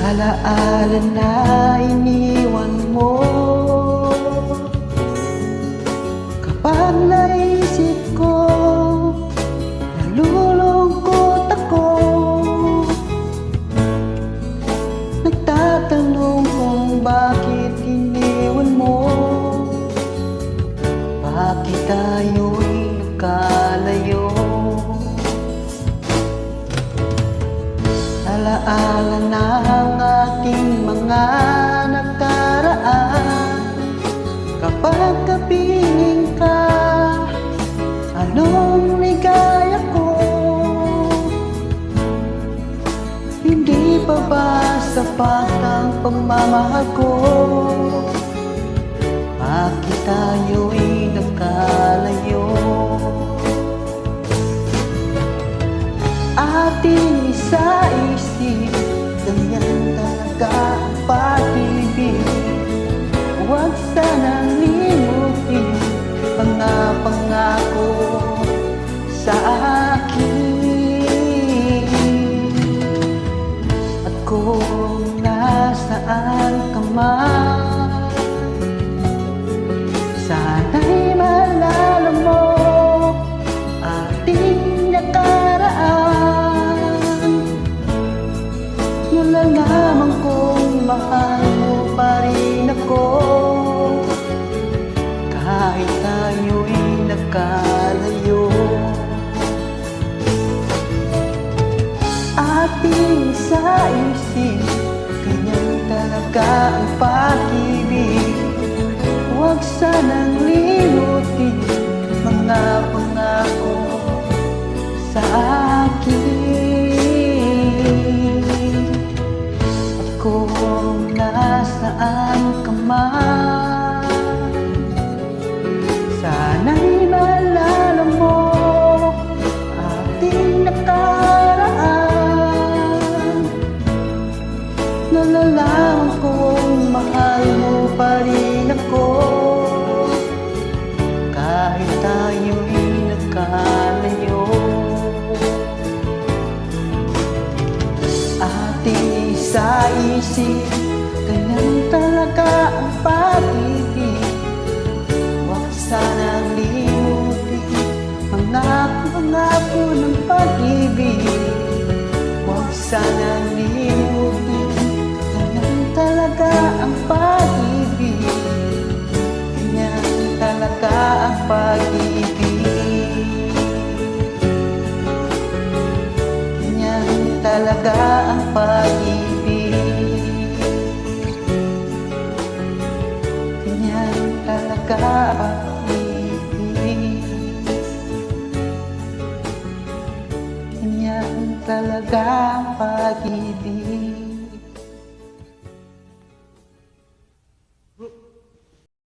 Alaala na iniwan mo. Kapag naisip ko, nalulungkot ako. Nagtatanong kung bakit iniwan mo. Bakit tayo'y nagkalayo? Alaala na ang ating mga nakaraan. Kapag kapiling ka, anong ligaya ko? Hindi pa ba sapat ang pagmamahal ko? Bakit tayo'y nagkalayo? Ating isa-isip, ganyan talaga ang pag-ibig. Huwag sanang limutin mga pangako sa akin. At kung nasaan ka man, sana'y maalala mo ating nakaraan. Nalalaman kong mahal mo pa rin ako, kahit tayo'y nagkalayo. Ating isa-isip, ganyan talaga ang pag-ibig. Huwag sanang limutin mga pangako sa akin. At kung nasaan ka man, sana'y maalala mo ating nakaraan. Nalalaman kong mahal mo pa rin ako, kahit tayo'y nagkalayo. Ating isa-isip, ganyan talaga ang pag-ibig. Huwag sanang limutin pangako ng pag-ibig. Huwag sanang limutin, ganyan talaga ang pag-ibig. Ganyan talaga ang pag-ibig. Ganyan talaga ang pag-ibig. Ganyan talaga ang pag-ibig. Ganyan talaga ang pag-ibig.